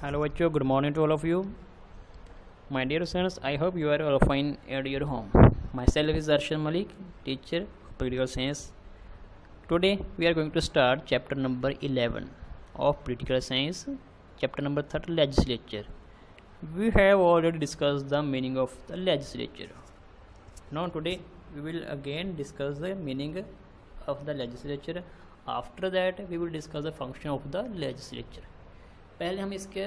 Hello, Vacho. Good morning to all of you. My dear students, I hope you are all fine at your home. Myself is Arshad Malik, teacher of Political Science. Today, we are going to start chapter number 11 of Political Science, chapter number 30, Legislature. We have already discussed the meaning of the legislature. Now, today, we will again discuss the meaning of the legislature. After that, we will discuss the function of the legislature. पहले हम इसके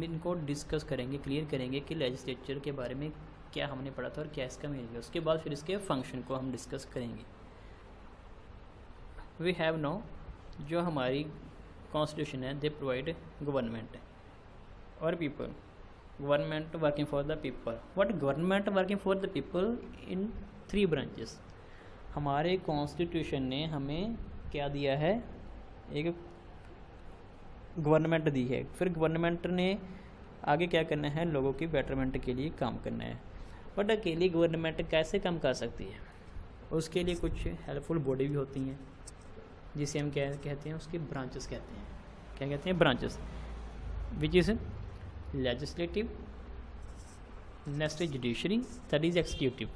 इनको discuss करेंगे, clear करेंगे कि legislature के बारे में क्या हमने पढ़ा था और क्या इसका मीनिंग है। उसके बाद फिर इसके फंक्शन को हम डिस्कस करेंगे। वी हैव नो, जो हमारी कॉन्स्टिट्यूशन है, दे प्रोवाइड गवर्नमेंट और people, government working for the people. What government working for the people in 3 branches. हमारे कॉन्स्टिट्यूशन ने हमें क्या दिया है, एक गवर्नमेंट दी है। फिर गवर्नमेंट ने आगे क्या करना है, लोगों की बेटरमेंट के लिए काम करना है। बट अकेली गवर्नमेंट कैसे काम कर सकती है, उसके लिए कुछ हेल्पफुल बॉडी भी होती हैं, जिसे हम क्या कहते हैं, उसके ब्रांचेस कहते हैं। क्या कहते हैं? Branches, which is legislative, next is judiciary, third is executive.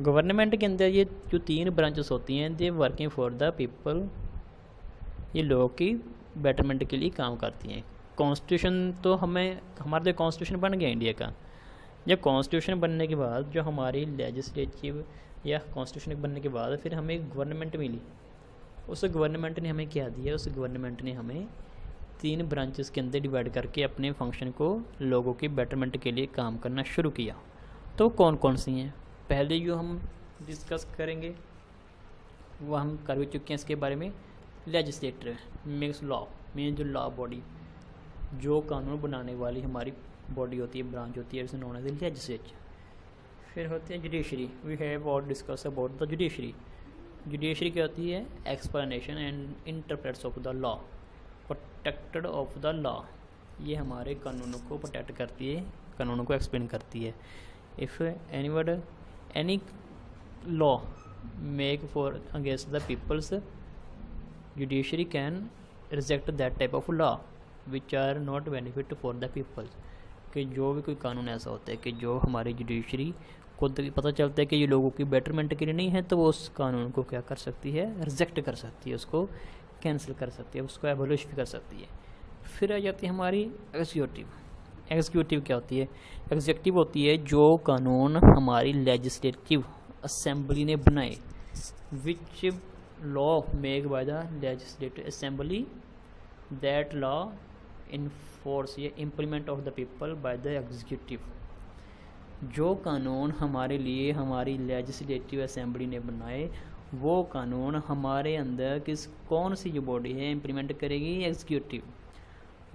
Government के अंदर ये जो 3 ब्रांचेस होती हैं, they working for the people, ये लोगों की बेटरमेंट के लिए काम करती हैं। कॉन्स्टिट्यूशन तो हमारा जो कॉन्स्टिट्यूशन बन गया इंडिया का, जब कॉन्स्टिट्यूशन बनने के बाद जो हमारी लेजिस्लेटिव या कॉन्स्टिट्यूशन बनने के बाद फिर हमें एक गवर्नमेंट मिली। उस गवर्नमेंट ने हमें क्या दिया, उस गवर्नमेंट ने हमें 3 ब्रांचेस के अंदर डिवाइड करके अपने फंक्शन को, लोगों की बेटरमेंट के लिए काम करना शुरू किया। तो कौन कौन सी हैं, पहले जो हम डिस्कस करेंगे वो हम कर भी चुके हैं इसके बारे में। लेजिस्लेटर मेक्स लॉ, मीन जो लॉ बॉडी, जो कानून बनाने वाली हमारी बॉडी होती है, ब्रांच होती है, इसे नोन एज लेजिस्लेचर। फिर होती है judiciary. We have all discuss about the judiciary. Judiciary क्या होती है? Explanation and interprets of the law, protected of the law. ये हमारे कानूनों को प्रोटेक्ट करती है, कानूनों को एक्सप्लेन करती है। If any law make for against the peoples, judiciary can reject that type of law which are not benefit for the people। कि जो भी कोई कानून ऐसा होता है कि जो हमारी जुडिशरी को पता चलता है कि ये लोगों की बेटरमेंट के लिए नहीं है, तो वो उस कानून को क्या कर सकती है, रिजेक्ट कर सकती है, उसको कैंसिल कर सकती है, उसको एबोलिश भी कर सकती है। फिर आ जाती है हमारी एग्जीक्यूटिव। एग्जीक्यूटिव क्या होती है? एग्जीक्यूटिव होती है जो कानून हमारी लेजिस्लेटिव असेंबली ने बनाए, विच law made by the legislative assembly, that law enforce या implement of the people by the executive। जो कानून हमारे लिए हमारी लेजिस्लेटिव असेंबली ने बनाए, वो कानून हमारे अंदर कौन सी जो बॉडी है इम्प्लीमेंट करेगी? एग्जीक्यूटिव।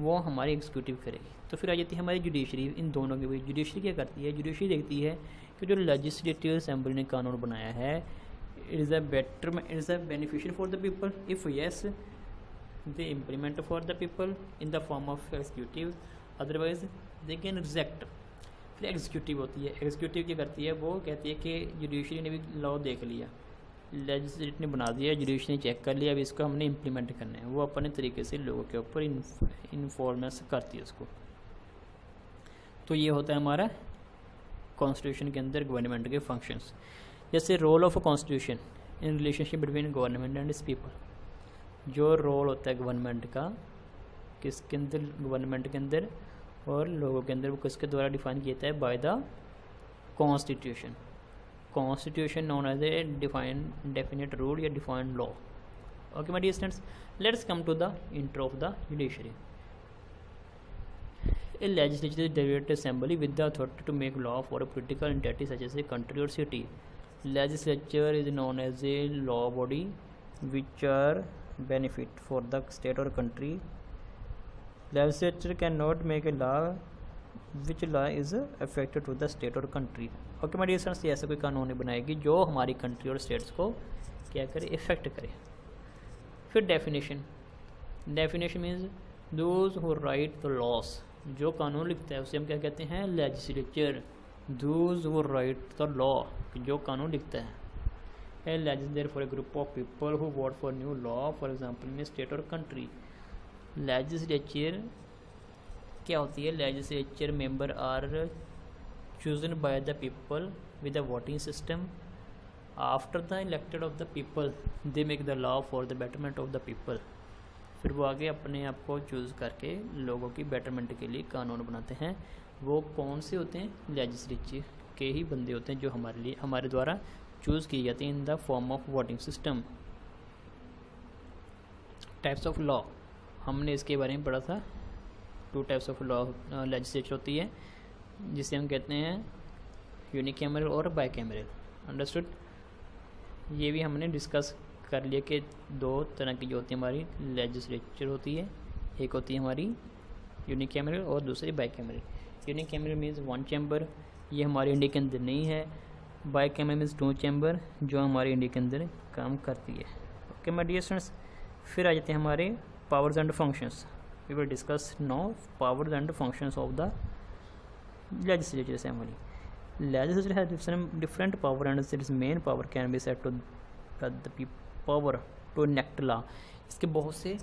वो हमारी एग्जीक्यूटिव करेगी। तो फिर आ जाती है हमारी जुडिशरी। इन दोनों के बीच जुडिशरी क्या करती है? जुडिशरी देखती है कि जो लेजिस्लेटिव असेंबली ने कानून बनाया है, it is a beneficial for the people. If yes, they implement for the people in the form of executive, otherwise they can reject। फिर एग्जीक्यूटिव होती है। एग्जीक्यूटिव क्या करती है? वो कहती है कि जुडिशरी ने भी लॉ देख लिया, लेजिस्लेटिव ने बना दिया, जुडिशरी ने चेक कर लिया, अब इसको हमने इम्प्लीमेंट करना है। वो अपने तरीके से लोगों के ऊपर इन्फॉर्मेंस करती है उसको। तो ये होता है हमारा कॉन्स्टिट्यूशन के अंदर गवर्नमेंट के फंक्शंस। जैसे role of constitution in relationship between government and its people. जो रोल होता है गवर्नमेंट का, किसके अंदर? गवर्नमेंट के अंदर और लोगों के अंदर, वो किसके द्वारा डिफाइन किया जाता है? By the constitution. Constitution known as a definite rule या defined law. Okay my dear students, let's come to the intro of the judiciary. A legislature is delegated assembly with the authority to make law for a political entity such as a country or city. Legislature is known as a law body which are benefit for the state or country. Legislature cannot make a law which law is affected to the state or country. Okay my dear friends, ऐसा कोई कानून नहीं बनाएगी जो हमारी country और states को क्या करे, इफेक्ट करे। फिर definition means those who write the laws. जो कानून लिखता है उसे हम क्या कहते हैं? Legislature. Those who write the law, जो कानून लिखता है। Legislator for a group of people who vote for new law, for example in a state और कंट्री। लेजिस्लेचर क्या होती है, legislature member are chosen by the people with a voting system, after the elected of the people they make the law for the betterment of the people. फिर वो आगे अपने आप को चूज़ करके लोगों की बेटरमेंट के लिए कानून बनाते हैं। वो कौन से होते हैं, लेजिस्लेचर के ही बंदे होते हैं जो हमारे लिए, हमारे द्वारा चूज़ किए जाते हैं in the form of voting system. Types of law, हमने इसके बारे में पढ़ा था। 2 टाइप्स ऑफ लॉ लेजिस्लेचर होती है, जिसे हम कहते हैं यूनिकैमरल और बाइकैमरल। अंडरस्टूड। ये भी हमने डिस्कस कर लिया कि 2 तरह की जो होती है हमारी लेजिस्लेचर होती है, एक होती है हमारी यूनिकैमरल और दूसरी बाइकैमरल। यूनिकैमरल मीन्स 1 चैम्बर, ये हमारे इंडिया के अंदर नहीं है। बाइकैमरल मीन्स 2 चैम्बर, जो हमारे इंडिया के अंदर काम करती है। ओके माय डियर स्टूडेंट्स, फिर आ जाते हैं हमारे powers and functions. We will discuss now powers and functions of the legislature assembly. Legislature has different power and its main power can be set to the power to enact law. इसके बहुत से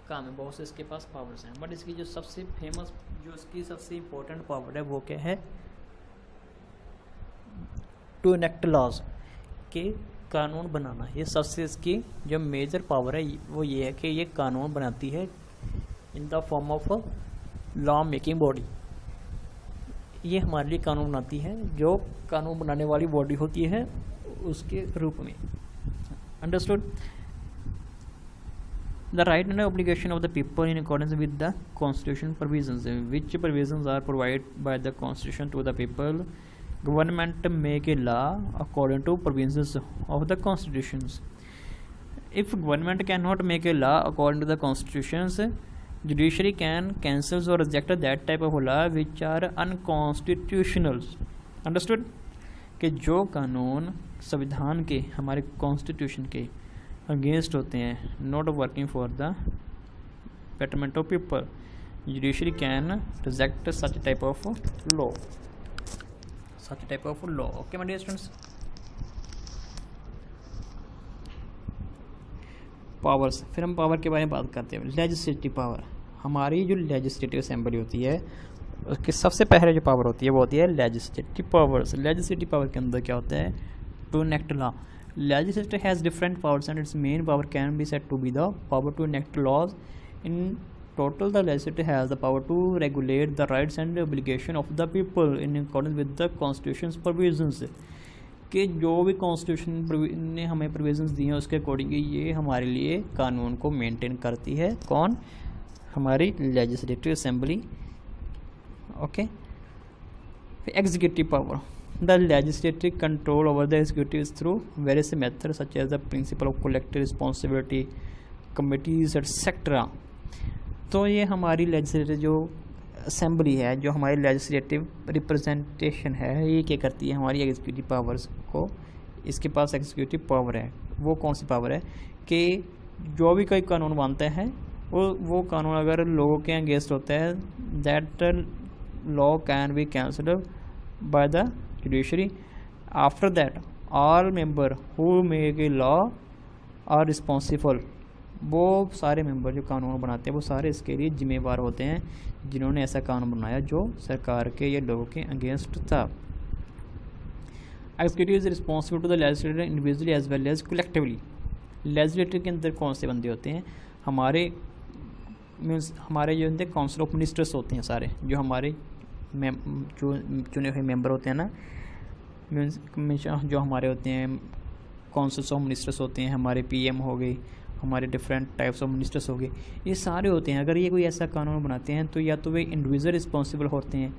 काम है, बहुत से इसके पास powers हैं, but इसकी जो सबसे फेमस, जो इसकी सबसे इम्पोर्टेंट पावर है वो क्या है, टू इनेक्ट लॉज, के कानून बनाना। ये सबसे इसकी जो मेजर पावर है वो ये है कि ये कानून बनाती है in the form of law making body. ये हमारे लिए कानून बनाती है, जो कानून बनाने वाली बॉडी होती है उसके रूप में। Understood? The right and obligation of the people in accordance with the constitution provisions, which provisions are provided by the constitution to the people. Government make a law according to provisions of the constitutions. If government cannot make a law according to the constitutions, judiciary can cancel or reject that type of law which are unconstitutional. Understood? कि जो कानून संविधान के, हमारे constitution के against होते हैं, not working for the betterment of people, judiciary can reject such type of law, such type of law. Okay my dear students, powers, फिर हम पावर के बारे में बात करते हैं। लेजिस्लेटिव पावर, हमारी जो लेजिस्लेटिव असेंबली होती है उसकी सबसे पहले जो पावर होती है वो होती है लेजिस्लेटिव पावर्स। लेजिस्लेटिव पावर के अंदर क्या होता है, to enact law. Legislature has different powers and its main power can be said to be the power to enact laws. In total the legislature has the power to regulate the rights and obligation of the people in accordance with the constitution provisions. कि जो भी constitution ने हमें provisions दिए हैं उसके according ये हमारे लिए कानून को मेंटेन करती है। कौन, हमारी legislative assembly. Okay, executive power, the legislative control over the executive through various method such as the principle of collective responsibility, committees etcetera. तो ये हमारी लेजिस्लेटिव जो असेंबली है, जो हमारी लेजिस्लेटिव रिप्रेजेंटेशन है, ये क्या करती है, हमारी एग्जीक्यूटिव पावर्स को, इसके पास एग्जीक्यूटिव पावर है। वो कौन सी पावर है कि जो भी कोई कानून बनता है वो कानून अगर लोगों के अगेंस्ट होता है, that law can be cancelled by the judiciary. After that, all member who make a law are responsible. वो सारे मेंबर जो कानून बनाते हैं वो सारे इसके लिए जिम्मेवार होते हैं, जिन्होंने ऐसा कानून बनाया जो सरकार के या लोगों के अगेंस्ट था। Executive is responsible to the legislator individually as well as collectively. Legislator के अंदर कौन से बंदे होते हैं, हमारे मीन्स हमारे जो होते हैं काउंसिल ऑफ मिनिस्टर्स होते हैं, सारे जो हमारे जो चुने हुए मेंबर होते हैं ना, मीन्स जो हमारे होते हैं काउंसिल्स ऑफ मिनिस्टर्स होते हैं, हमारे पीएम हो गए, हमारे डिफरेंट टाइप्स ऑफ मिनिस्टर्स हो गए, ये सारे होते हैं। अगर ये कोई ऐसा कानून बनाते हैं तो या तो वे इंडिविजुअल रिस्पॉन्सिबल होते हैं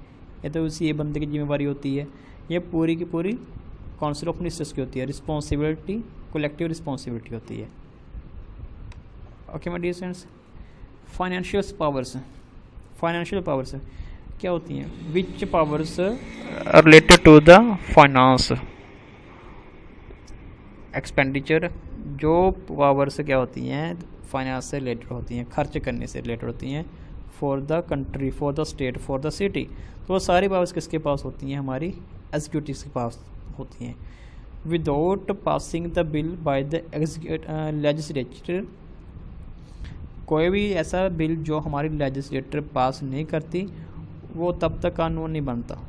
या तो उसी ये बंदे की जिम्मेवारी होती है, या पूरी की पूरी काउंसिल ऑफ मिनिस्टर्स की होती है। रिस्पॉन्सिबिलिटी, कलेक्टिव रिस्पॉन्सिबिलिटी होती है। Okay my dear students, financial powers, financial powers क्या होती हैं, which powers related to the finance expenditure. जो पावर्स क्या होती हैं फाइनेंस से रिलेटेड होती हैं, खर्च करने से रिलेटेड होती हैं, for the country, for the state, for the city. तो वो सारी पावर्स किसके पास होती हैं, हमारी एग्जीक्यूटिव के पास होती हैं। Without passing the bill by the legislature, कोई भी ऐसा बिल जो हमारी लेजिस्लेटर पास नहीं करती वो तब तक कानून नहीं बनता।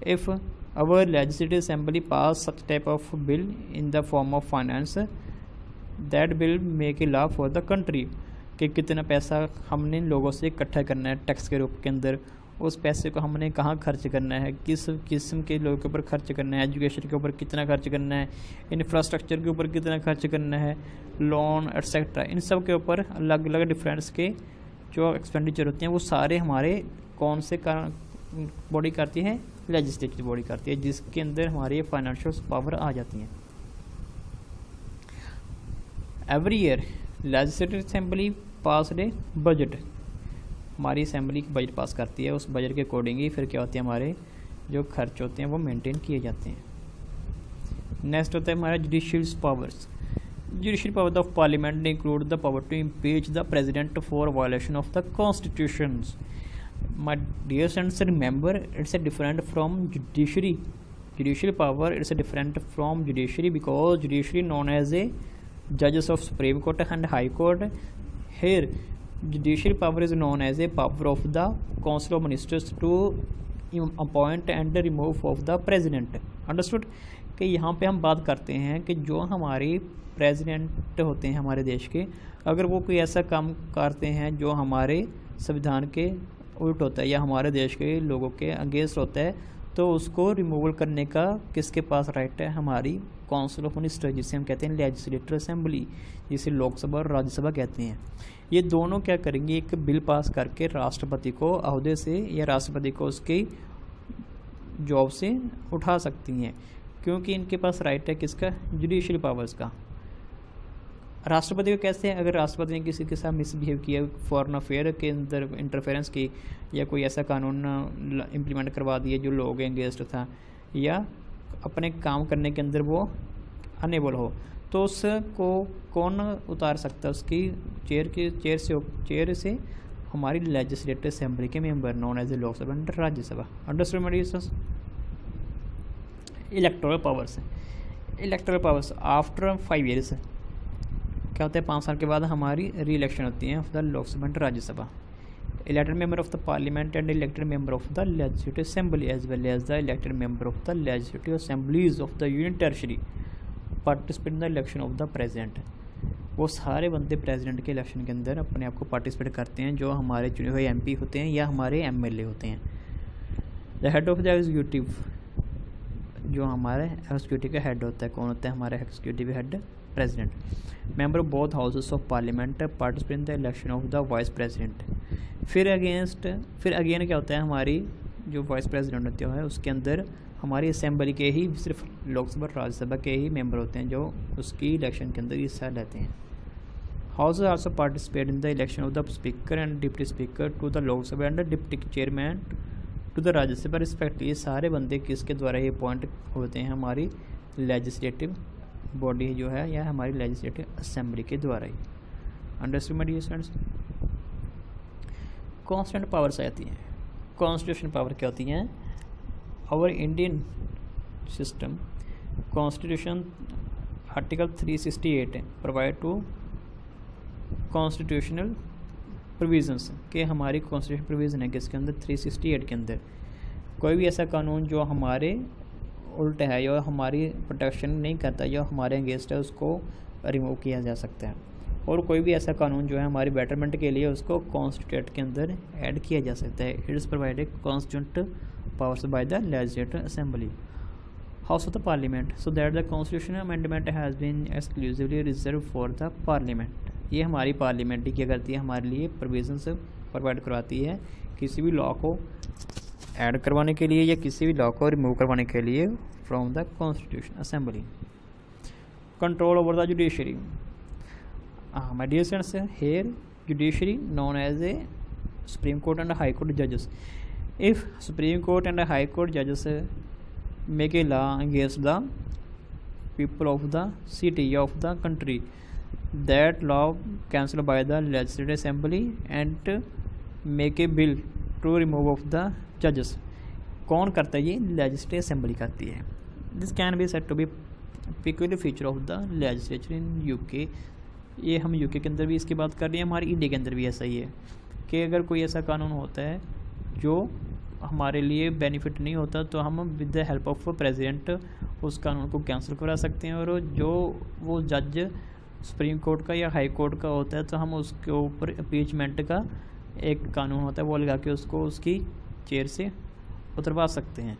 If our legislative assembly pass such type of bill in the form of finance, that bill make a law for the country, कि कितना पैसा हमने लोगों से इकट्ठा करना है टैक्स के रूप के अंदर, उस पैसे को हमने कहाँ खर्च करना है, किस किस्म के लोगों के ऊपर खर्च करना है, एजुकेशन के ऊपर कितना खर्च करना है, इंफ्रास्ट्रक्चर के ऊपर कितना खर्च करना है, लोन एट्सेट्रा, इन सब के ऊपर अलग अलग डिफरेंस के जो एक्सपेंडिचर होते हैं वो सारे हमारे कौन से बॉडी करती है, लेजिस्लेटिव बॉडी करती है, जिसके अंदर हमारी फाइनेंशियल पावर आ जाती है। एवरी ईयर लेजिस्लेटिव असेंबली पास ए बजट, हमारी असेंबली की बजट पास करती है, उस बजट के अकॉर्डिंग ही फिर क्या होती है, हमारे जो खर्च होते हैं वो मेंटेन किए जाते हैं। नेक्स्ट होता है हमारा judicial powers. Judicial power of parliament include the power to impeach the president for violation of the constitutions. My dear friends, remember it's a different from judiciary. Judicial power it's a different from judiciary because judiciary known as a judges of Supreme Court and High Court. Here judicial power is known as a power of the Council of Ministers to appoint and remove of the President. Understood? कि यहाँ पे हम बात करते हैं कि जो हमारे प्रेसिडेंट होते हैं हमारे देश के, अगर वो कोई ऐसा काम करते हैं जो हमारे संविधान के उल्ट होता है या हमारे देश के लोगों के अगेंस्ट होता है, तो उसको रिमूवल करने का किसके पास राइट है, हमारी काउंसिल ऑफ मिनिस्टर, जिसे हम कहते हैं लेजिस्लेटिव असेंबली, जिसे लोकसभा और राज्यसभा कहते हैं। ये दोनों क्या करेंगे, एक बिल पास करके राष्ट्रपति को अहदे से या राष्ट्रपति को उसकी जॉब से उठा सकती हैं, क्योंकि इनके पास राइट है किसका, जुडिशियल पावर्स का। राष्ट्रपति को कैसे, अगर राष्ट्रपति ने किसी के साथ मिसबिहेव किया, फॉरेन अफेयर के अंदर इंटरफेरेंस की, या कोई ऐसा कानून इम्प्लीमेंट करवा दिया जो लोग एंगेस्ट था, या अपने काम करने के अंदर वो अनेबल हो, तो उसको कौन उतार सकता है, उसकी चेयर से हमारी लेजिस्लेटिव असेंबली के member known as a Lok Sabha and Rajya Sabha. Understood my dear. Electoral powers, electoral powers after 5 years क्या होता है, 5 साल के बाद हमारी री इलेक्शन होती है of the Lok Sabha and Rajya Sabha. Elected member of the parliament and elected member of the legislative assembly as well as the elected member of the legislative assemblies of the union territory participate in the election of the president. वो सारे बंदे president के election के अंदर अपने आप को participate करते हैं जो हमारे चुने हुए एमपी होते हैं या हमारे एमएलए होते हैं। The head of the executive, जो हमारे एग्जीक्यूटिव का हेड होता है, कौन होता है हमारे executive head, president. Member of both houses of parliament participate in the election of the vice president. फिर अगेन क्या होता है, हमारी जो वाइस प्रेसिडेंट होते हैं उसके अंदर हमारी असेंबली के ही सिर्फ लोकसभा राज्यसभा के ही मेंबर होते हैं जो उसकी इलेक्शन के अंदर हिस्सा लेते हैं। House also participate in the election of the speaker and deputy speaker to the Lok Sabha and deputy chairman to the Rajya Sabha respectively. ये सारे बंदे किसके द्वारा ये अपॉइंट होते हैं, हमारी लेजिस्लेटिव बॉडी जो है या हमारी लेजिस्लेटिव असेंबली के द्वारा ही। Understood my dear students. Constitutional powers आती हैं। कॉन्स्टिट्यूशन पावर क्या होती हैं, our Indian system constitution article 368 provide to constitutional provisions के, हमारी कॉन्स्टिट्यूशन प्रोविज़न है किसके अंदर, 368 के अंदर। कोई भी ऐसा कानून जो हमारे उल्ट है या हमारी प्रोटेक्शन नहीं करता या हमारे अगेंस्ट है उसको रिमूव किया जा सकता है, और कोई भी ऐसा कानून जो है हमारी बेटरमेंट के लिए उसको कॉन्स्टिट्यूट के अंदर ऐड किया जा सकता है। It is provided constitute powers by the legislative assembly house of the parliament so that the constitutional amendment has been exclusively reserve for the parliament. ये हमारी पार्लियामेंट ही क्या करती है, हमारे लिए प्रोविजंस प्रोवाइड करवाती है किसी भी लॉ को ऐड करवाने के लिए या किसी भी लॉ को रिमूव करवाने के लिए from the constitution assembly. Control over the judiciary. My dear students, here judiciary known as a supreme court and high court जजेस। If supreme court and high court जजेस make a law against the people of the city of the country, that law cancelled by the legislative assembly and make a bill to remove of the judges। कौन करता है ये, legislative assembly करती है। This can be said to be peculiar feature of the legislature in UK. ये हम UK के अंदर भी इसकी बात कर रहे हैं, हमारे इंडिया के अंदर भी ऐसा ही है कि अगर कोई ऐसा कानून होता है जो हमारे लिए बेनिफिट नहीं होता तो हम with the help of president उस कानून को कैंसिल करा सकते हैं। और जो वो जज सुप्रीम कोर्ट का या हाई कोर्ट का होता है तो हम उसके ऊपर अपीचमेंट का एक कानून होता है, वो लगा के उसको उसकी चेयर से उतरवा सकते हैं।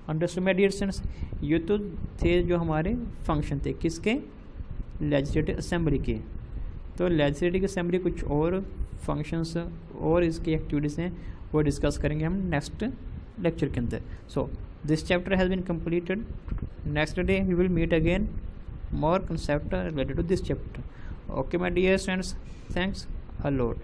अंडरस्टैंड माय डियर स्टूडेंट्स, ये तो थे जो हमारे फंक्शन थे किसके, लेजिस्लेटिव असेंबली के। तो लेजिस्लेटिव असेंबली कुछ और फंक्शंस और इसकी एक्टिविटीज़ हैं वो डिस्कस करेंगे हम नेक्स्ट लेक्चर के अंदर। So this chapter has been completed. Next day we will meet again more concept related to this chapter. Okay my dear friends, thanks a lot.